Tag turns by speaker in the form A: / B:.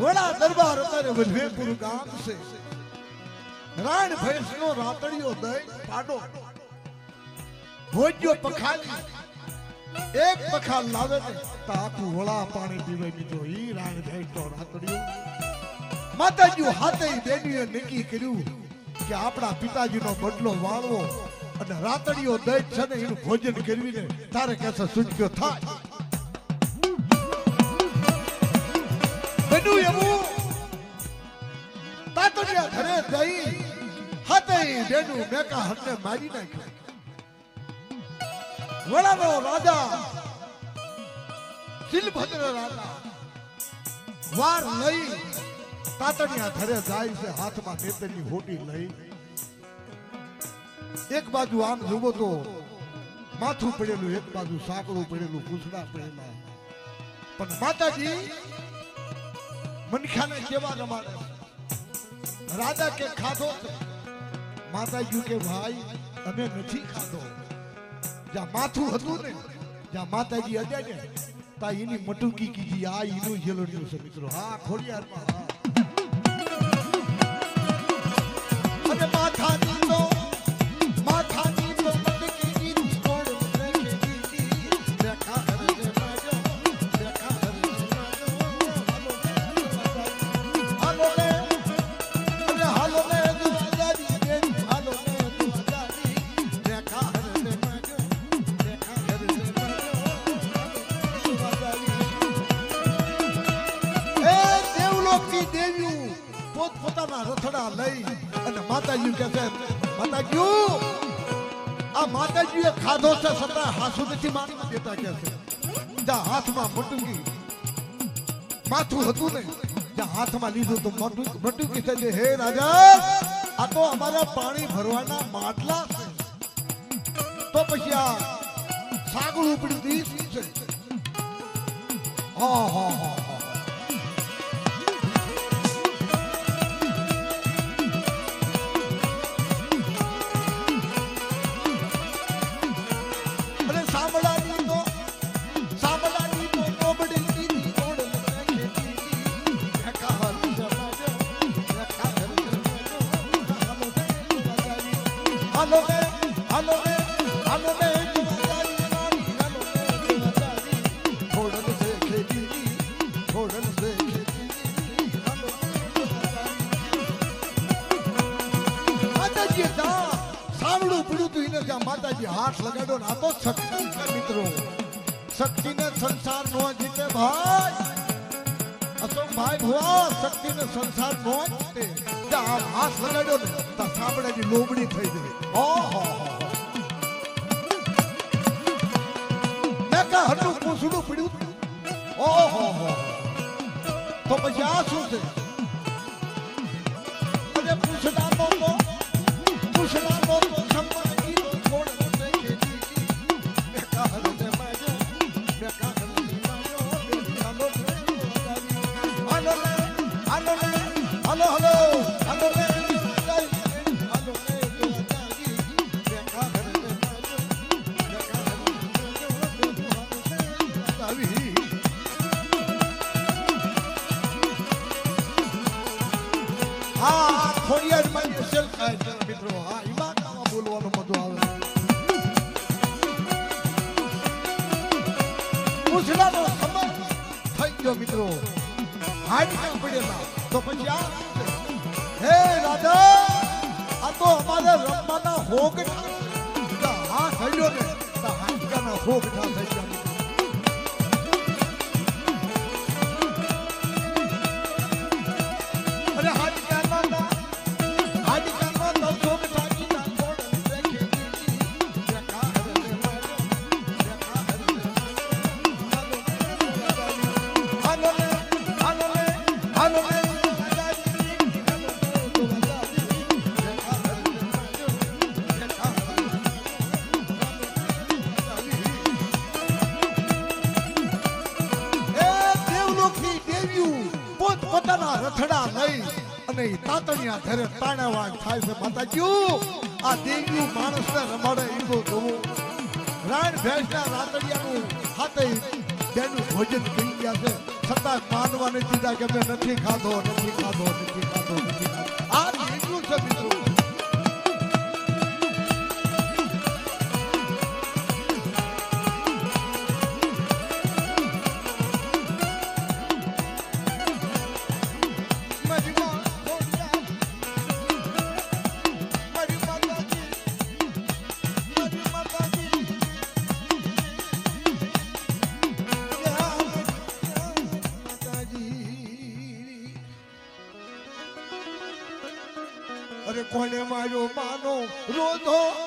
A: વડા દરબાર અત્યારે વલભેપુર ગામ છે. રાણ ભેંસનો રાતડીયો દઈ પાડો ભોજ્યો પખાલી એક પખાલ લાવે ને તો આખું વડા પાણી પીવે. મિત્રો ઈ રાણ ભેંસનો રાતડીયો માતાજી હાથે બેનીએ નક્કી કર્યું કે આપણા પિતાજીનો બદલો વાળવો અને રાતડીયો દઈ છે ને એનું ભોજન કરવીને તારે કેસે સુજ્યો થાય. બન્યું એવું તાતડિયા ઘરે જઈ હાથે બેનું મેકા હરને મારી નાખ્યો. વડાનો રાજા શિલભદ્ર રાજા વાર લઈ તાતડિયા ઘરે જાય છે, હાથમાં નેતરની હોટી લઈ. એક બાજુ આમ જુઓ તો માથું પડેલું, એક બાજુ સાંકડું પડેલું, પૂછડા પડેલા. પણ માતાજી મનખાને કેવા રમાડે. રાજા કે ખાધો, માતાજી કે ભાઈ અમે નથી ખાધો. જ્યાં માથું હતું ને, જ્યાં માતાજી અડ્યા ને તા એની મટુકી કીધી આ એનું જેલણ્યું છે. મિત્રો હા ખોડિયારમાં હા. અને માથાની તો મટકી કીધી કોણ કીધી દેખા હરે માજો દેખા હરે હાલો ને અને હાલો ને આજાદી દેવી હાલો ને આજાદી દેખા હરે માજો દેખા હરે માજો. એ દેવલોકની દેવીઓ પોતપોતાના રથડા લઈ અને માતાજી કહે છે, માતાજી આ માતાજીએ ખાધો છે છતાં હાસુ નથી મારી દેતા કે છે. જ્યાં હાથમાં મટુકી માથું હતું ને, જ્યાં હાથમાં લીધું તો મટુકી થઈ. હે રાજા આ તો અમારા પાણી ભરવાના માટલા છે, તો પછી આ સાગર ઉપડી દીસ છે. હા હા હા માતાજી હાથ લગાડો ને આ તો શક્તિ છે. મિત્રો શક્તિને સંસાર નો જીતે ભાઈ. અશોકભાઈ ભુવા શક્તિને સંસાર નો જીતે. જ્યાં હાથ લગાડ્યો ને ત્યાં સાંભળાની લોબડી થઈ ગઈ. ઓહો મેકા હટું પૂછડું પડ્યું. ઓહો તો પછી આ શું છે? અને પૂછડાનો તો મિત્રો હા ઈમાનમાં બોલવાનો મજો આવે. પૂછડાનો સમય થઈ ગયો. મિત્રો હાડકા પડેલા તો પછી આ હે રાજા આ તો અમારે રમવાના હોગ હા થયો ને તો હાડકાના હોગ ના થઈ ગયા. રથડા લઈ અને તાતણિયા ઘરે તાણાવાણ થાય છે. માતાજી આ દેવીઓ માણસને રમાડે એવો જોવો. રાણ ભેંસના રાતડિયાનું હાથે બેનું ભોજન કરી ગયા છે. છતાં માનવા નથી દીધા કે મેં નથી ખાધો નથી ખાધો નથી ખાધો નથી ખાધો આ એટલું છે મિત્રો અરે કોને મારો માનો રોધો